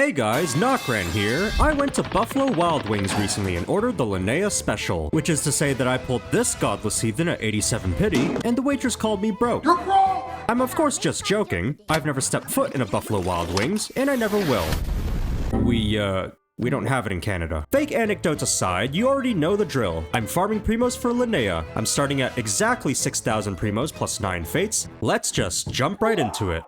Hey guys, NocRan here. I went to Buffalo Wild Wings recently and ordered the Lana special, which is to say that I pulled this godless heathen at 87 pity, and the waitress called me broke. You're broke! I'm of course just joking. I've never stepped foot in a Buffalo Wild Wings, and I never will. We don't have it in Canada. Fake anecdotes aside, you already know the drill. I'm farming primos for Linnea. I'm starting at exactly 6,000 primos plus 9 fates. Let's just jump right into it.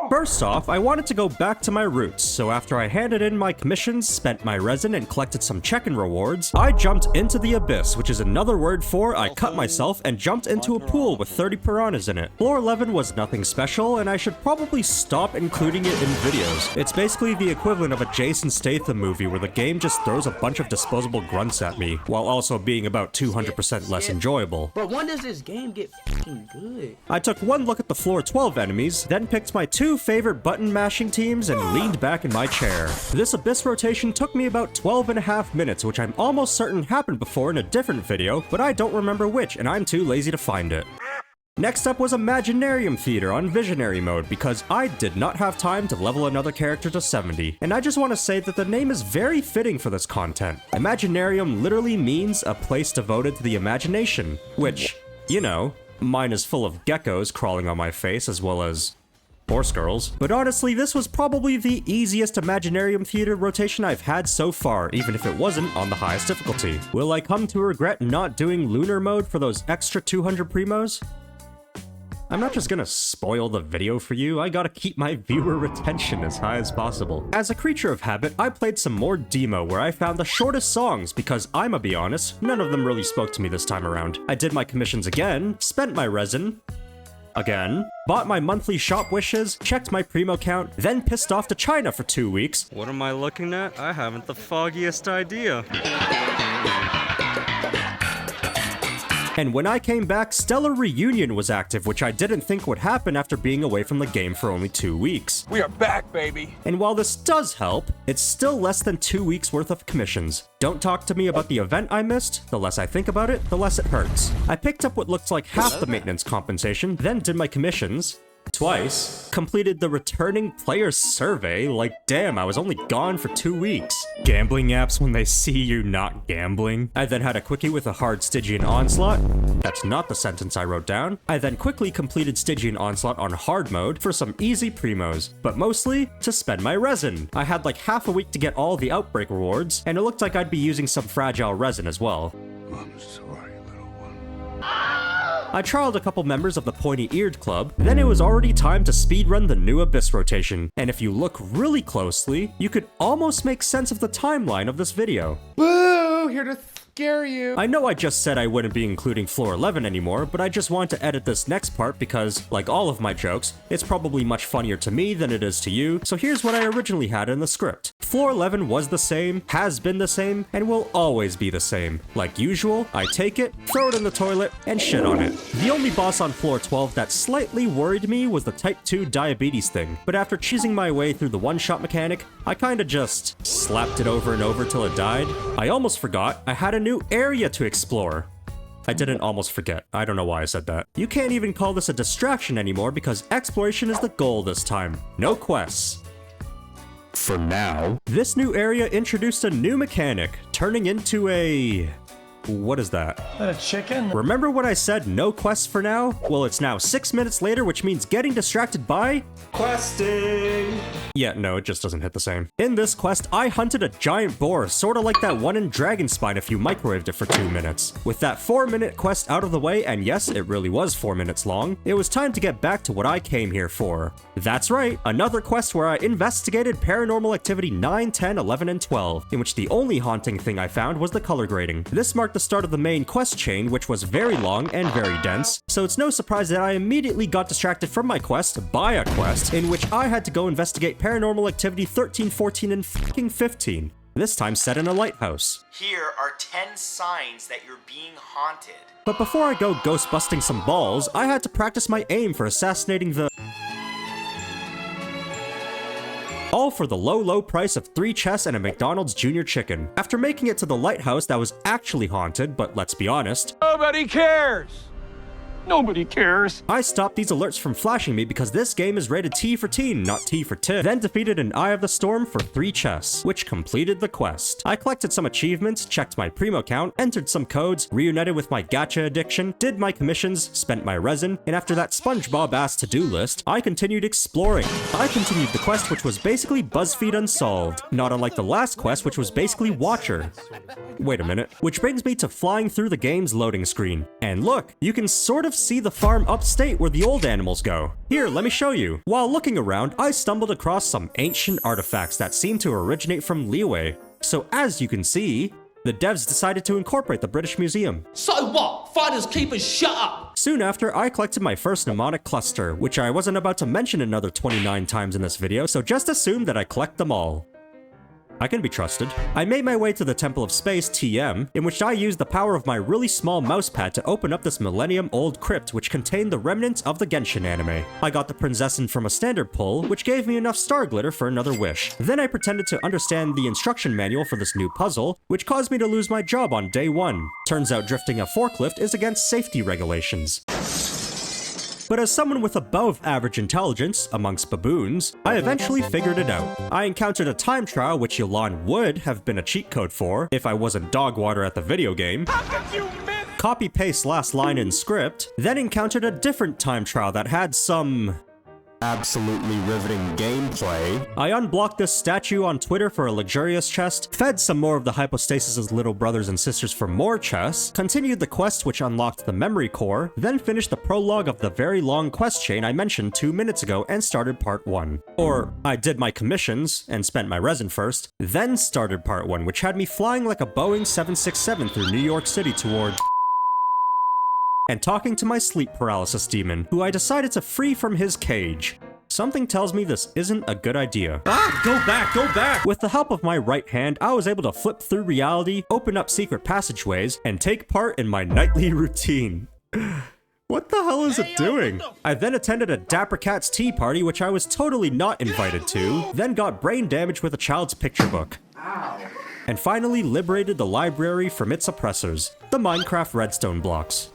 First off, I wanted to go back to my roots, so after I handed in my commissions, spent my resin, and collected some check-in rewards, I jumped into the abyss, which is another word for I cut myself and jumped into a pool with 30 piranhas in it. Floor 11 was nothing special, and I should probably stop including it in videos. It's basically the equivalent of a Jason Statham movie where the game just throws a bunch of disposable grunts at me, while also being about 200% less enjoyable. But when does this game get fucking good? I took one look at the floor 12 enemies, then picked my two favorite button mashing teams and leaned back in my chair. This abyss rotation took me about 12.5 minutes, which I'm almost certain happened before in a different video, but I don't remember which and I'm too lazy to find it. Next up was Imaginarium Theater on Visionary mode because I did not have time to level another character to 70, and I just want to say that the name is very fitting for this content. Imaginarium literally means a place devoted to the imagination, which, you know, mine is full of geckos crawling on my face as well as horse girls. But honestly, this was probably the easiest Imaginarium Theater rotation I've had so far, even if it wasn't on the highest difficulty. Will I come to regret not doing lunar mode for those extra 200 primos? I'm not just gonna spoil the video for you, I gotta keep my viewer retention as high as possible. As a creature of habit, I played some more demo where I found the shortest songs because I'ma be honest, none of them really spoke to me this time around. I did my commissions again, spent my resin, again, bought my monthly shop wishes, checked my primo count, then pissed off to China for 2 weeks. What am I looking at? I haven't the foggiest idea. And when I came back, Stellar Reunion was active, which I didn't think would happen after being away from the game for only 2 weeks. We are back, baby! And while this does help, it's still less than 2 weeks worth of commissions. Don't talk to me about the event I missed. The less I think about it, the less it hurts. I picked up what looked like half the maintenance compensation, then did my commissions twice, completed the returning player survey, like damn, I was only gone for 2 weeks. Gambling apps when they see you not gambling. I then had a quickie with a hard Stygian Onslaught. That's not the sentence I wrote down. I then quickly completed Stygian Onslaught on hard mode for some easy primos, but mostly to spend my resin. I had like half a week to get all the Outbreak rewards, and it looked like I'd be using some fragile resin as well. I'm sorry, little one. I trialed a couple members of the Pointy-Eared Club, then it was already time to speedrun the new Abyss rotation, and if you look really closely, you could almost make sense of the timeline of this video. Boo! Here to scare you. I know I just said I wouldn't be including floor 11 anymore, but I just want to edit this next part because, like all of my jokes, it's probably much funnier to me than it is to you, so here's what I originally had in the script. Floor 11 was the same, has been the same, and will always be the same. Like usual, I take it, throw it in the toilet, and shit on it. The only boss on floor 12 that slightly worried me was the type 2 diabetes thing, but after cheesing my way through the one-shot mechanic, I kinda just slapped it over and over till it died. I almost forgot I had a new area to explore. I didn't almost forget. I don't know why I said that. You can't even call this a distraction anymore because exploration is the goal this time. No quests. For now. This new area introduced a new mechanic, turning into a... what is that? Is that a chicken? Remember when I said no quests for now? Well, it's now 6 minutes later, which means getting distracted by questing. Yeah, no, it just doesn't hit the same. In this quest, I hunted a giant boar, sorta like that one in Dragonspine if you microwaved it for 2 minutes. With that 4-minute quest out of the way, and yes, it really was 4 minutes long, it was time to get back to what I came here for. That's right, another quest where I investigated Paranormal Activity 9, 10, 11, and 12, in which the only haunting thing I found was the color grading. This marked the start of the main quest chain, which was very long and very dense, so it's no surprise that I immediately got distracted from my quest by a quest in which I had to go investigate Paranormal Activity 13, 14, and fucking 15. This time set in a lighthouse. Here are 10 signs that you're being haunted. But before I go ghost busting some balls, I had to practice my aim for assassinating the... all for the low price of 3 chests and a McDonald's Junior Chicken. After making it to the lighthouse that was actually haunted, but let's be honest, Nobody cares! Nobody cares. I stopped these alerts from flashing me because this game is rated T for teen, not T for tit. Then defeated an Eye of the Storm for 3 chests, which completed the quest. I collected some achievements, checked my primo count, entered some codes, reunited with my gacha addiction, did my commissions, spent my resin, and after that SpongeBob-ass to-do list, I continued exploring. I continued the quest, which was basically BuzzFeed Unsolved, not unlike the last quest, which was basically Watcher. Wait a minute. Which brings me to flying through the game's loading screen. And look, you can sort of see the farm upstate where the old animals go. Here, let me show you. While looking around, I stumbled across some ancient artifacts that seem to originate from Liyue. So as you can see, the devs decided to incorporate the British Museum. So what? Fighters keepers, shut up! Soon after, I collected my first mnemonic cluster, which I wasn't about to mention another 29 times in this video, so just assume that I collect them all. I can be trusted. I made my way to the Temple of Space, TM, in which I used the power of my really small mousepad to open up this millennium-old crypt which contained the remnants of the Genshin anime. I got the Princessin from a standard pull, which gave me enough star glitter for another wish. Then I pretended to understand the instruction manual for this new puzzle, which caused me to lose my job on day 1. Turns out drifting a forklift is against safety regulations. But as someone with above average intelligence amongst baboons, I eventually figured it out. I encountered a time trial which Yolan would have been a cheat code for if I wasn't dog water at the video game. Copy-paste last line in script, then encountered a different time trial that had some absolutely riveting gameplay. I unblocked this statue on Twitter for a luxurious chest, fed some more of the Hypostasis' little brothers and sisters for more chests, continued the quest which unlocked the memory core, then finished the prologue of the very long quest chain I mentioned 2 minutes ago and started part 1. Or, I did my commissions and spent my resin first, then started part 1, which had me flying like a Boeing 767 through New York City toward and talking to my sleep paralysis demon, who I decided to free from his cage. Something tells me this isn't a good idea. Ah! Go back! Go back! With the help of my right hand, I was able to flip through reality, open up secret passageways, and take part in my nightly routine. What the hell is it doing? I then attended a Dapper Cat's tea party, which I was totally not invited to, then got brain damage with a child's picture book. And finally liberated the library from its oppressors, the Minecraft redstone blocks.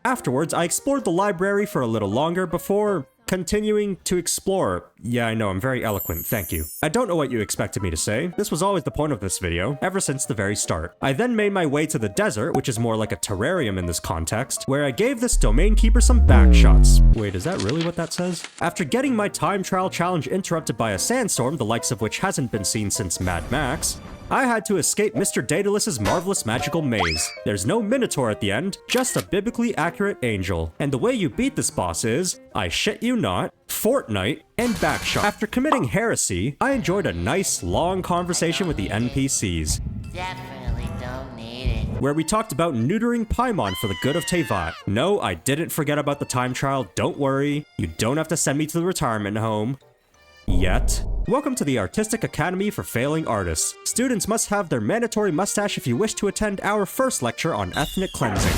Afterwards, I explored the library for a little longer before continuing to explore. Yeah, I know, I'm very eloquent, thank you. I don't know what you expected me to say. This was always the point of this video, ever since the very start. I then made my way to the desert, which is more like a terrarium in this context, where I gave this domain keeper some back shots. Wait, is that really what that says? After getting my time trial challenge interrupted by a sandstorm, the likes of which hasn't been seen since Mad Max, I had to escape Mr. Daedalus's marvelous magical maze. There's no Minotaur at the end, just a biblically accurate angel. And the way you beat this boss is, I shit you not, Fortnite, and backshot. After committing heresy, I enjoyed a nice, long conversation with the NPCs. Definitely don't need it. Where we talked about neutering Paimon for the good of Teyvat. No, I didn't forget about the time trial, don't worry. You don't have to send me to the retirement home. Yet. Welcome to the Artistic Academy for Failing Artists. Students must have their mandatory mustache if you wish to attend our first lecture on ethnic cleansing.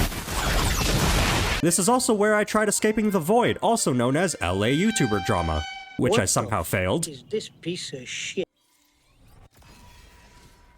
This is also where I tried escaping the void, also known as LA YouTuber drama, which I somehow failed. Is this piece of shit?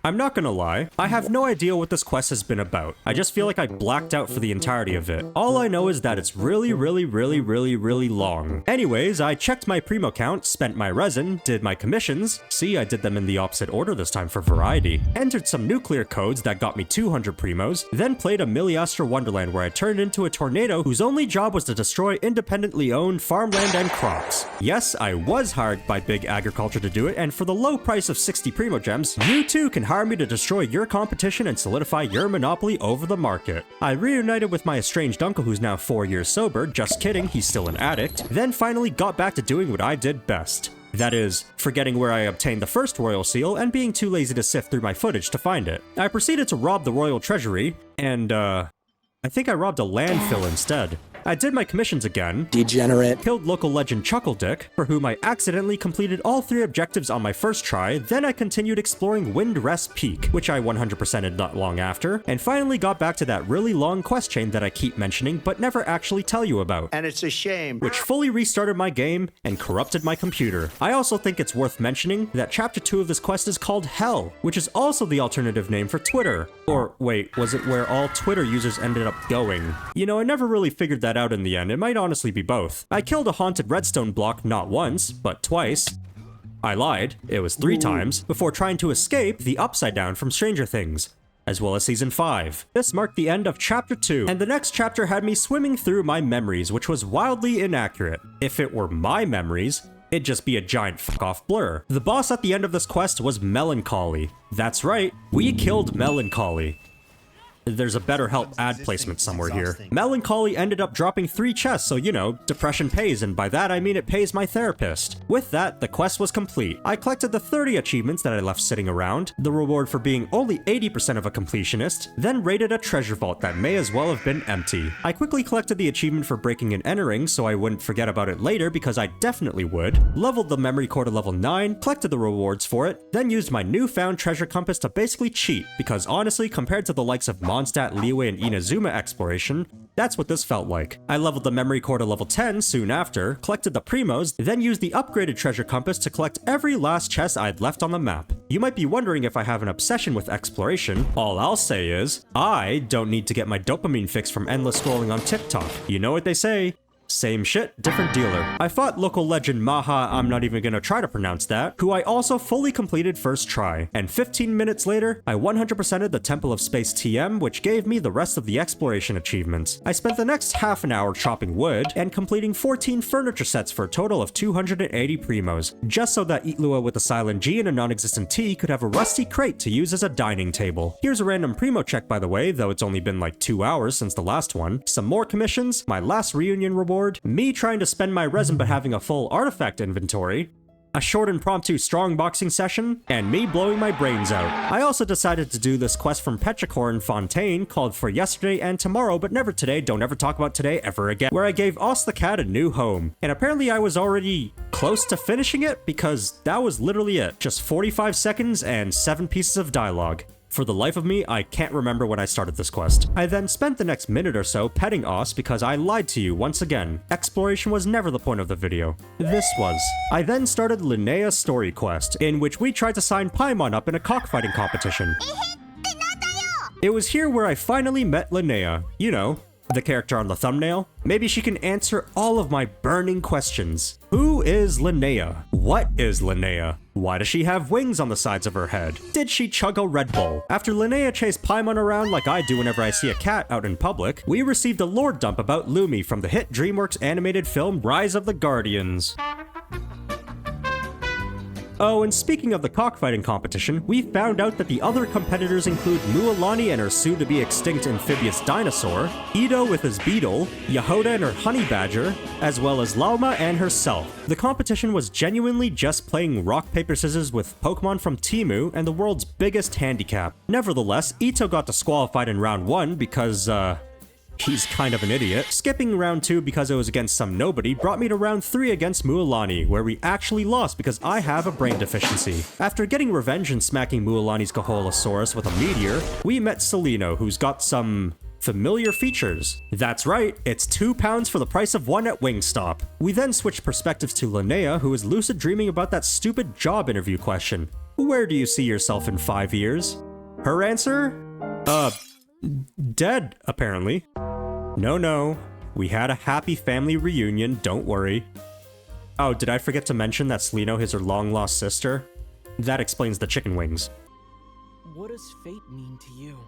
I'm not gonna lie, I have no idea what this quest has been about. I just feel like I blacked out for the entirety of it. All I know is that it's really long. Anyways, I checked my primo count, spent my resin, did my commissions. See, I did them in the opposite order this time for variety. Entered some nuclear codes that got me 200 primos, then played a Miliastra Wonderland where I turned into a tornado whose only job was to destroy independently owned farmland and crops. Yes, I was hired by Big Agriculture to do it, and for the low price of 60 primogems, you too can hire me to destroy your competition and solidify your monopoly over the market. I reunited with my estranged uncle who's now 4 years sober, just kidding, he's still an addict, then finally got back to doing what I did best. That is, forgetting where I obtained the first royal seal and being too lazy to sift through my footage to find it. I proceeded to rob the royal treasury, and I think I robbed a landfill instead. I did my commissions again. Degenerate. Killed local legend Chuckle Dick, for whom I accidentally completed all 3 objectives on my first try, then I continued exploring Windrest Peak, which I 100%ed not long after, and finally got back to that really long quest chain that I keep mentioning but never actually tell you about. And it's a shame. Which fully restarted my game and corrupted my computer. I also think it's worth mentioning that chapter 2 of this quest is called Hell, which is also the alternative name for Twitter. Or wait, was it where all Twitter users ended up going? You know, I never really figured that out in the end. It might honestly be both. I killed a haunted redstone block not once, but twice. I lied, it was 3 times, before trying to escape the Upside Down from Stranger Things, as well as Season 5. This marked the end of Chapter 2, and the next chapter had me swimming through my memories, which was wildly inaccurate. If it were my memories, it'd just be a giant fuck-off blur. The boss at the end of this quest was Melancholy. That's right, we killed Melancholy. There's a BetterHelp ad placement somewhere here. Melancholy ended up dropping 3 chests, so you know, depression pays, and by that I mean it pays my therapist. With that, the quest was complete. I collected the 30 achievements that I left sitting around, the reward for being only 80% of a completionist, then raided a treasure vault that may as well have been empty. I quickly collected the achievement for breaking and entering so I wouldn't forget about it later because I definitely would, leveled the memory core to level 9, collected the rewards for it, then used my newfound treasure compass to basically cheat, because honestly, compared to the likes of Mondstadt, Liyue, and Inazuma exploration, that's what this felt like. I leveled the memory core to level 10 soon after, collected the primos, then used the upgraded treasure compass to collect every last chest I'd left on the map. You might be wondering if I have an obsession with exploration. All I'll say is, I don't need to get my dopamine fix from endless scrolling on TikTok. You know what they say? Same shit, different dealer. I fought local legend Maha, I'm not even gonna try to pronounce that, who I also fully completed first try. And 15 minutes later, I 100%ed the Temple of Space TM, which gave me the rest of the exploration achievements. I spent the next half an hour chopping wood and completing 14 furniture sets for a total of 280 primos, just so that Itlua with a silent G and a non-existent T could have a rusty crate to use as a dining table. Here's a random primo check by the way, though it's only been like 2 hours since the last one. Some more commissions, my last reunion reward, me trying to spend my resin but having a full artifact inventory, a short impromptu strong boxing session, and me blowing my brains out. I also decided to do this quest from Petrichor Fontaine called For Yesterday and Tomorrow but Never Today, Don't Ever Talk About Today Ever Again, where I gave Os the cat a new home. And apparently I was already close to finishing it because that was literally it. Just 45 seconds and 7 pieces of dialogue. For the life of me, I can't remember when I started this quest. I then spent the next minute or so petting Os because I lied to you once again. Exploration was never the point of the video. This was. I then started Linnea's story quest, in which we tried to sign Paimon up in a cockfighting competition. It was here where I finally met Linnea. You know, the character on the thumbnail. Maybe she can answer all of my burning questions. Who is Linnea? What is Linnea? Why does she have wings on the sides of her head? Did she chug a Red Bull? After Linnea chased Paimon around like I do whenever I see a cat out in public, we received a lore dump about Lumi from the hit DreamWorks animated film Rise of the Guardians. Oh, and speaking of the cockfighting competition, we found out that the other competitors include Mualani and her soon-to-be-extinct amphibious dinosaur, Ito with his beetle, Yahoda and her honey badger, as well as Lauma and herself. The competition was genuinely just playing rock, paper, scissors with Pokemon from Temu and the world's biggest handicap. Nevertheless, Ito got disqualified in round 1 because, he's kind of an idiot. Skipping round 2 because it was against some nobody brought me to round 3 against Mualani, where we actually lost because I have a brain deficiency. After getting revenge and smacking Mualani's Caholosaurus with a meteor, we met Celino, who's got some familiar features. That's right, it's 2 pounds for the price of 1 at Wingstop. We then switched perspectives to Linnea, who is lucid dreaming about that stupid job interview question. Where do you see yourself in 5 years? Her answer? Dead, apparently. No, we had a happy family reunion, don't worry. Oh, did I forget to mention that Celino is her long-lost sister? That explains the chicken wings. What does fate mean to you?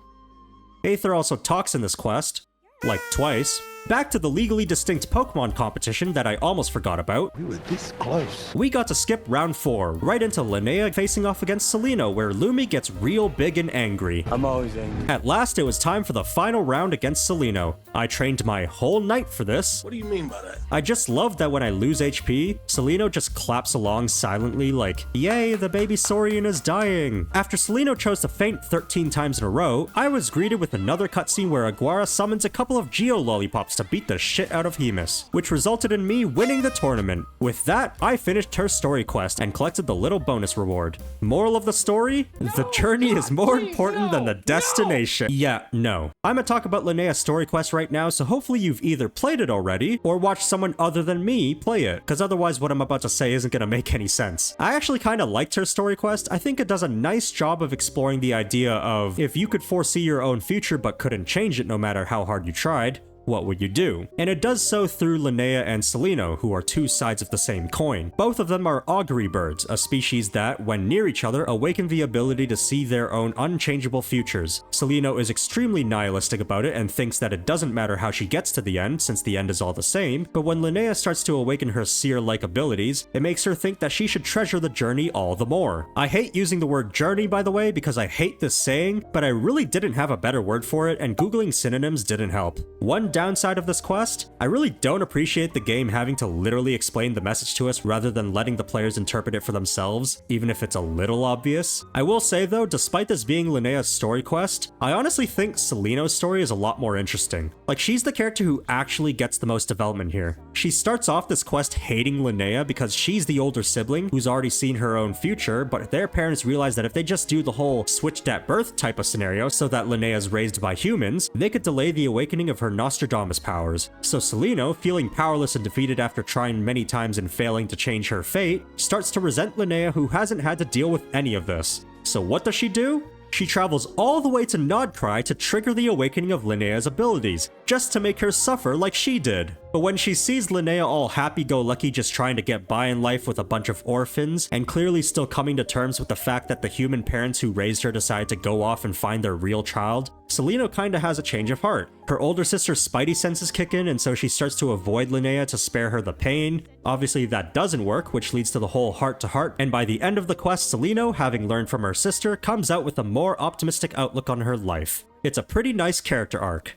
Aether also talks in this quest, like twice. Back to the legally distinct Pokemon competition that I almost forgot about. We were this close. We got to skip round 4, right into Linnea facing off against Celino, where Lumi gets real big and angry. I'm always angry. At last, it was time for the final round against Celino. I trained my whole night for this. What do you mean by that? I just love that when I lose HP, Celino just claps along silently like, yay, the baby Saurian is dying. After Celino chose to faint 13 times in a row, I was greeted with another cutscene where Aguara summons a couple couple of Geo Lollipops to beat the shit out of Hemus, which resulted in me winning the tournament. With that, I finished her story quest and collected the little bonus reward. Moral of the story? The journey is more important than the destination. Yeah, no. I'm gonna talk about Linnea's story quest right now, so hopefully you've either played it already or watched someone other than me play it, because otherwise what I'm about to say isn't gonna make any sense. I actually kinda liked her story quest. I think it does a nice job of exploring the idea of if you could foresee your own future but couldn't change it no matter how hard you tried, what would you do? And it does so through Linnea and Celino, who are two sides of the same coin. Both of them are augury birds, a species that, when near each other, awaken the ability to see their own unchangeable futures. Celino is extremely nihilistic about it and thinks that it doesn't matter how she gets to the end, since the end is all the same, but when Linnea starts to awaken her seer-like abilities, it makes her think that she should treasure the journey all the more. I hate using the word journey, by the way, because I hate this saying, but I really didn't have a better word for it, and googling synonyms didn't help. One downside of this quest, I really don't appreciate the game having to literally explain the message to us rather than letting the players interpret it for themselves, even if it's a little obvious. I will say though, despite this being Linnea's story quest, I honestly think Celino's story is a lot more interesting. Like, she's the character who actually gets the most development here. She starts off this quest hating Linnea because she's the older sibling who's already seen her own future, but their parents realize that if they just do the whole switched at birth type of scenario so that Linnea's raised by humans, they could delay the awakening of her Nostradamus powers. So Celino, feeling powerless and defeated after trying many times and failing to change her fate, starts to resent Linnea, who hasn't had to deal with any of this. So what does she do? She travels all the way to NocRan to trigger the awakening of Linnea's abilities, just to make her suffer like she did. But when she sees Linnea all happy-go-lucky just trying to get by in life with a bunch of orphans, and clearly still coming to terms with the fact that the human parents who raised her decided to go off and find their real child, Celino kinda has a change of heart. Her older sister's spidey senses kick in, and so she starts to avoid Linnea to spare her the pain. Obviously that doesn't work, which leads to the whole heart-to-heart, and by the end of the quest, Celino, having learned from her sister, comes out with a more optimistic outlook on her life. It's a pretty nice character arc.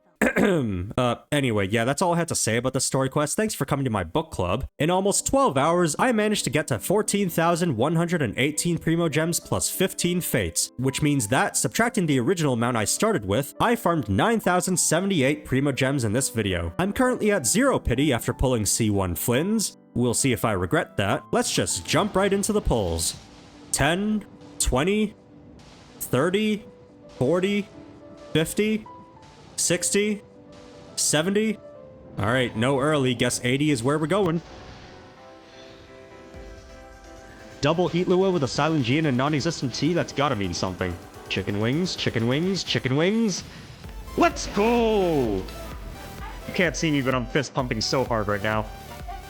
Anyway, yeah, that's all I had to say about the story quest. Thanks for coming to my book club. In almost 12 hours, I managed to get to 14,118 primogems plus 15 fates, which means that, subtracting the original amount I started with, I farmed 9,078 primogems in this video. I'm currently at 0 pity after pulling C1 Flins. We'll see if I regret that. Let's just jump right into the pulls. 10, 20, 30, 40, 50, 60, 70. Alright, no early. Guess 80 is where we're going. Double Heat Lua with a Silent G and a non-existent T? That's gotta mean something. Chicken wings, chicken wings, chicken wings. Let's go! You can't see me, but I'm fist pumping so hard right now.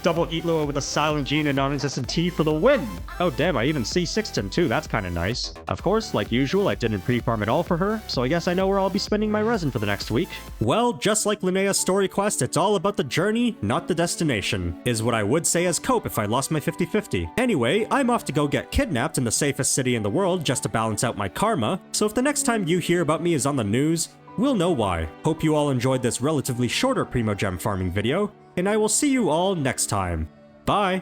Double Heat Lua with a Silent G and a non-existent T for the win! Oh damn, I even see Sixton too, that's kinda nice. Of course, like usual, I didn't pre-farm at all for her, so I guess I know where I'll be spending my resin for the next week. Well, just like Linnea's story quest, it's all about the journey, not the destination, is what I would say as cope if I lost my 50-50. Anyway, I'm off to go get kidnapped in the safest city in the world just to balance out my karma, so if the next time you hear about me is on the news, we'll know why. Hope you all enjoyed this relatively shorter Primogem farming video, and I will see you all next time. Bye!